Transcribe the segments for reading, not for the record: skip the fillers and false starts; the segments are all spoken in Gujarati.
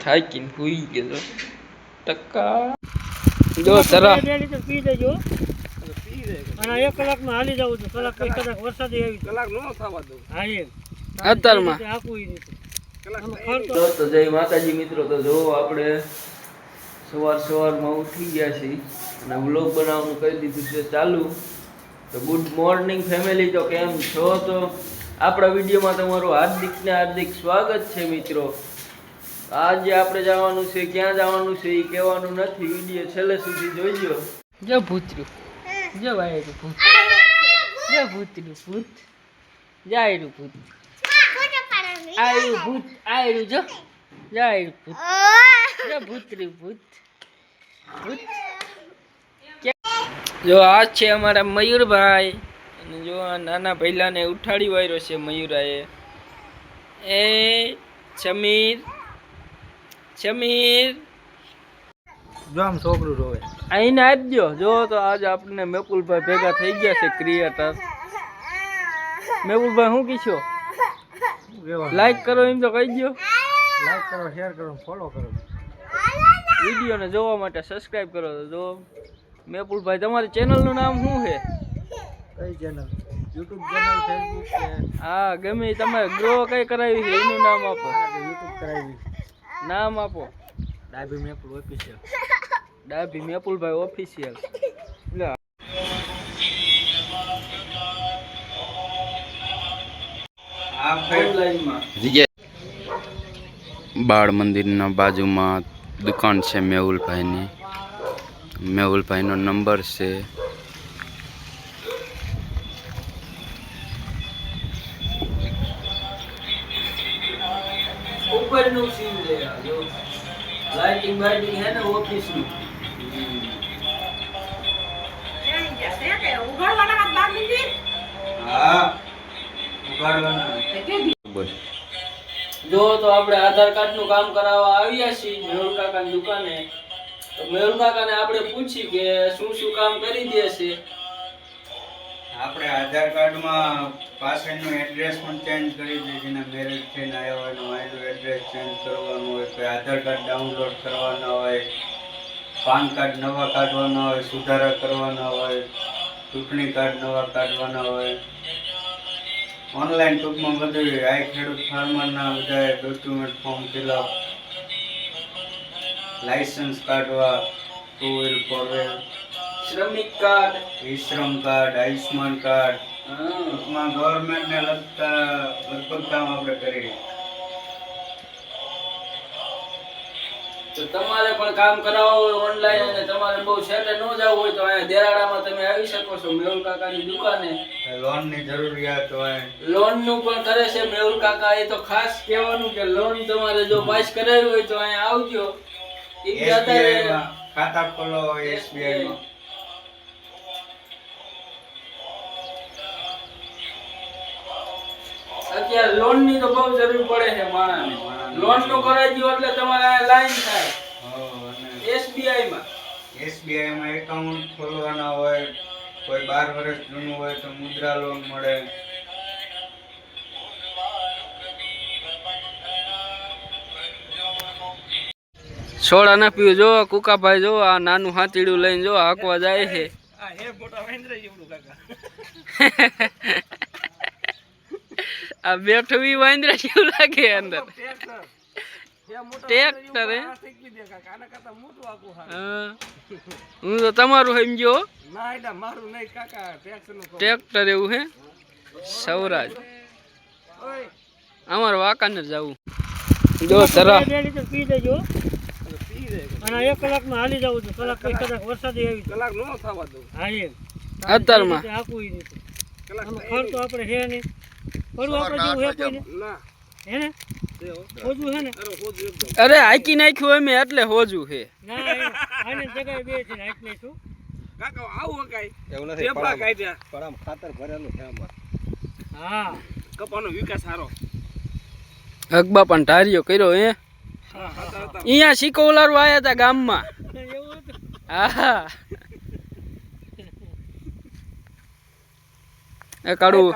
થાકીને હુઈ ગયો ટકા જો તરા પી દેજો અને 1 કલાકમાં હાલી જવું તો કલાક પછી કદાચ વરસાદ આવી કલાક નો થવા દઉં હા એમ અત્યારમાં આપું ઈ તો જય માતાજી મિત્રો. તો જો આપણે સવારમાં ઉઠી ગયા છીએ અને વ્લોગ બનાવવાનું કરી દીધું છે ચાલુ. તો ગુડ મોર્નિંગ ફેમિલી. તો કેમ છો? તો આપણા વિડીયોમાં તમારું હાર્દિક સ્વાગત છે મિત્રો. આજે આપણે જવાનું છે, ક્યાં જવાનું છે એ કહેવાનું નથી, વિડીયો છેલ્લે સુધી જોઈજો. જો ભૂતરું, જો વાયરું ભૂત, જો ભૂતરું ભૂત, જાયરું ભૂત, આયરું ભૂત, આયરું જો, જાયરું ભૂત, જો ભૂતરું ભૂત ભૂત. જો આ છે અમારા મયુરભાઈ અને જો આ નાના ભૈલાને ઉઠાડી વાયરો છે મયુરાએ. એ સમીર સમીર જો આમ છોકરું રોવે આઈને આપજો. જો તો આજે આપણને મેપુલભાઈ ભેગા થઈ ગયા છે ક્રિએટર. મેપુલભાઈ શું કીધો? લાઈક કરો એમ તો કહી દો. લાઈક કરો, શેર કરો, ફોલો કરો, વિડીયોને જોવા માટે સબસ્ક્રાઇબ કરો. તો જો મેપુલભાઈ તમારી ચેનલનું નામ શું છે? કઈ ચેનલ? યુટ્યુબ ચેનલ, ફેસબુક છે? હા ગમે તમારે ગ્રો કઈ કરાવી છે એનું નામ આપો. યુટ્યુબ કરાવી, નામ આપો. ડાભી મેપુલ ઓફિશિયલ. ડાભી મેપુલભાઈ ઓફિશિયલ. બાળ મંદિરના બાજુમાં દુકાન છે મેહુલભાઈની. મેહુલભાઈનો નંબર છે ઉપરનું સીન લે. જો લાઇટિંગ બાઇટિંગ હે ને ઓફિસનું. જો તો આપણે આધાર કાર્ડ નું કામ કરાવવા આવ્યા છીએ મેહુલ કાકાની દુકાને. તો મેહુલ કાકાને આપણે પૂછી કે શું શું કામ કરી દે છે. આપણે આધાર કાર્ડમાં પાસવર્ડનું એડ્રેસ પણ ચેન્જ કરી દઈએ. જેના મેરેજ થઈને આવ્યા હોય એનું એડ્રેસ ચેન્જ કરવાનું હોય, કોઈ આધાર કાર્ડ ડાઉનલોડ કરવાના હોય, પાન કાર્ડ નવા કાઢવાના હોય, સુધારા કરવાના હોય, ચૂંટણી કાર્ડ નવા કાઢવાના હોય, ઓનલાઈન ટૂંકમાં બધું આઈ ખેડૂત ફાર્મરના બધા ડોક્યુમેન્ટ ફોર્મ ફિલઅપ, લાઇસન્સ કાઢવા, 2 વ્હીલ 4 વ્હીલ, શ્રમિક કાર્ડ, ઈ-શ્રમ કાર્ડ, આયુષ્માન કાર્ડ, ટૂંકમાં ગવર્મેન્ટને લગતા લગભગ કામ આપણે કરીએ. તો તમારે પણ કામ કરાવવું હોય ઓનલાઈન અને તમારે બહુ સેટે ન જવું હોય તો અહીંયા દેરાડામાં તમે આવી શકો છો મેહુલ કાકાની દુકાને. લોનની જરૂરિયાત હોય, લોન નું પણ કરે છે મેહુલ કાકા. એ તો ખાસ કહેવાનું કે લોન તમારે જો પાસ કરાવી હોય તો અહીંયા આવજો. SBI માં ખાતા ખોલો હોય, SBI માં. અત્યારે લોન ની તો બહુ જરૂર પડે છે માણસને. લોન નું કરાવી દો એટલે તમારે આ લાઈન થાય. SBI માં એકાઉન્ટ ખોલવાના હોય, કોઈ 12 વર્ષ જૂનું હોય તો મુદ્રા લોન મળે. સોડા ના પીવું. જો કુકાભાઈ જો આ નાનું હાથીડું લઈને જો હાંકવા જાય છે. આ બેઠું ઈ વાંદરા જેવું લાગે અંદર. ટ્રેક્ટર હે. હું તો તમારું સમજ્યો. ટ્રેક્ટર એવું હે. સૌરાજ અમારે વાંકાને જવું. જો તરા પી દેજો અને 1 કલાકમાં હાલી જવું તો કલાક પછી કદાચ વરસાદ આવી કલાક નો થવા દઉં હા એમ અત્યારમાં આપું ઈ રીતે. ખર્ચ તો આપણે હે નહીં, પડવું આપણે જેવું હે કોઈ ના હે ને હોજું હે ને. અરે હાકી નાખ્યું અમે એટલે હોજું છે. ના આને જગ્યાએ બે છે હાકી નાખ્યું કાકા. આવું કાઈ એવું નથી. પેપડા કાઢ્યા પણ આમ ખાતર ભરેલું છે આમાં. હા કપાનો વિકાસ સારો. અકબા પણ ધાર્યો કર્યો હે. અહીંયા શીકો ઉલારવા આવ્યા હતા ગામમાં. હા એ કાઢું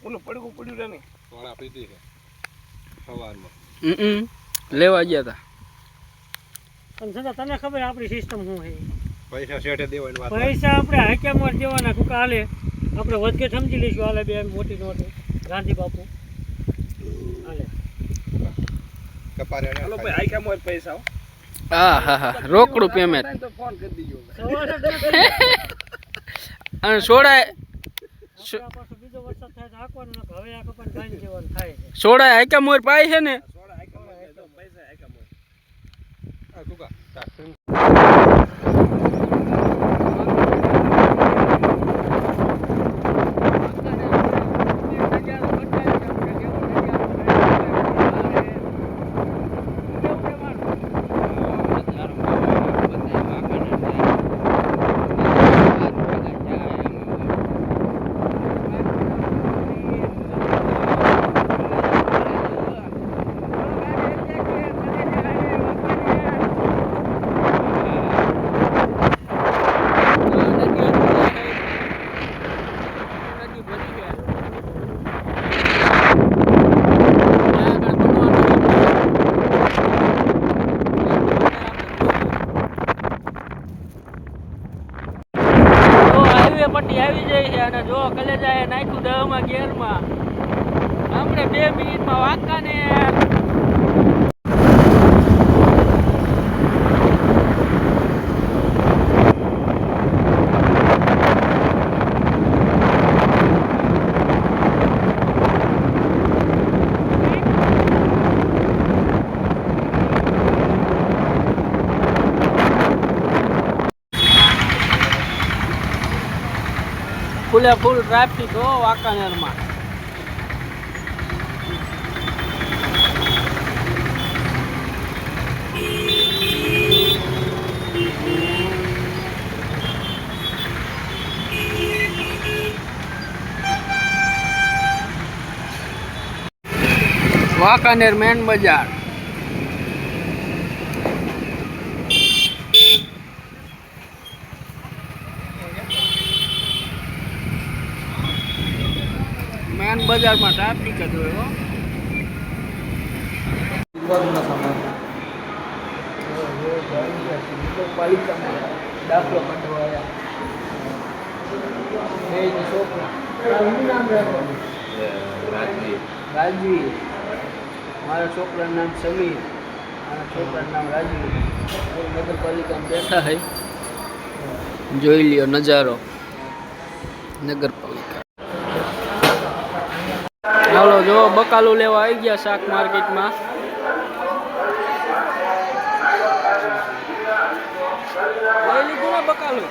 ઓલું પડ્યું રે ને વાળા પીધી છે સવારમાં. લેવા ગયા હતા. અને છતાં તને ખબર આપણી સિસ્ટમ શું છે પૈસા શેઠે દેવાની વાત પૈસા આપણે હાઈકેમાં દેવાના કુકા હાલે આપણે વધઘટ સમજી લઈશું હાલે બે મોટી નોટ ગાંધી બાપુ હાલે કપારે હાલો ભાઈ આઈ કેમ હોય પૈસા હા હા હા રોકડું પેમેન્ટ તો ફોન કરી દીજો સવારે અને સોડાય પાછો બીજો વરસાદ થાય તો હાંકવાનું ને હવે આ કપાને ગાંધી દેવાનું થાય છે સોડાય આઈકા મોર પાય છે ને સોડા આઈ કેમ હોય તો પૈસા આઈ કેમ હોય આ કુકા પટ્ટી આવી જાય છે અને જો કલેજાએ નાખ્યું 10માં ગેરમાં આપણે 2 મિનિટમાં વાંકાને ફૂલે ફૂલ ટ્રાફિક હો વાંકાનેરમાં. વાંકાનેર મેન બજાર. મેન બજારમાં ટ્રાફિક જ હોય હો. દાખલો કાઢવા રાજવી. મારા છોકરાનું નામ સમીર, મારા છોકરાનું નામ રાજવી. નગરપાલિકામાં બેઠા છે, જોઈ લ્યો નજારો નગરપાલિકા. ચાલો જો બકાલું લેવા આવી ગયા શાક માર્કેટમાં. લઈ લીધું ને બકાલું?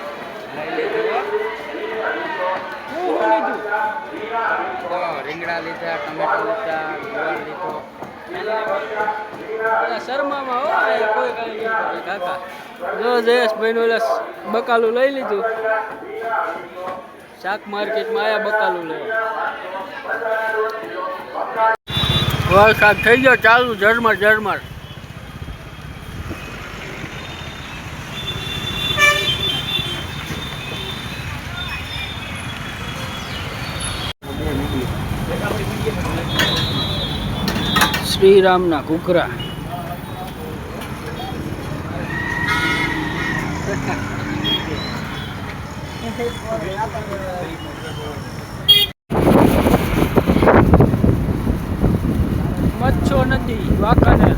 રીંગણા લીધા, ટમેટો લીધા, ગુવાર લીધો. શર્મામાં હો કોઈ કઈ નહીં કાકા. જો જયેશભાઈ નું બકાલું લઈ લીધું. શાક માર્કેટમાં આયા બકાલું લેવા. વરસાદ થઈ ગયો ચાલુ ઝરમર ઝરમર. શ્રીરામના ઘૂઘરા. મચ્છો નદી વાંકાનેર.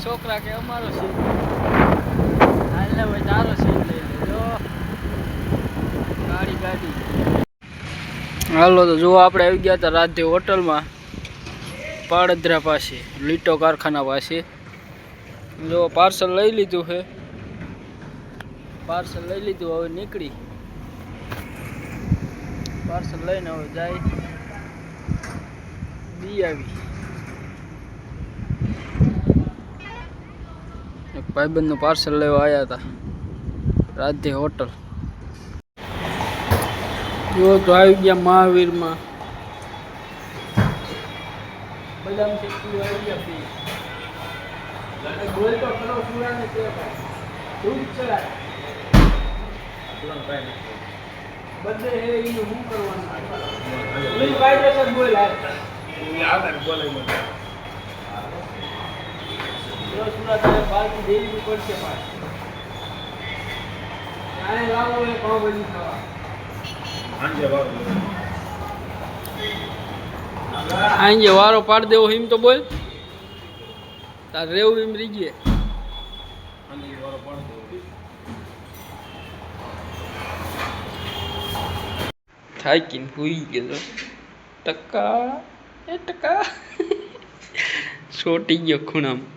છોકરા કે અમારો સીટ હાલ ભાઈ તારો સીટ લઈ લેજો. ગાડી હાલો તો જો આપણે આવી ગયા હતા રાધે હોટલમાં, પાડદરા પાસે, લીટો કારખાના પાસે. જો પાર્સલ લઈ લીધું છે, પાર્સલ લઈ લીધું. હવે નીકળી પાર્સલ લઈને હવે જાય બી આવી. એક ભાઈબંધનું પાર્સલ લેવા આવ્યા હતા રાધે હોટલ. જો તો આવી ગયા મહાવીરમાં. બદામ શેકી આવી ગયા. બોલ તો કરો સુરાને કે શું છે બધે એ એનું શું કરવાનું ઓલી કાયદેસર બોલ આગળ બોલે મને સુરા તારે બાકી દેવી પડશે પાછું આને લાવો એ પાવભાજી ખાવા સાંજે વાળો આંજે વારો પાડ દેવો એમ તો બોલ તાર રેવું એમ રીજે સાંજે વાળો પડતો થાકીને હુઈ ગયો ટકા એ ટકા છોટી ગયો ખૂણામાં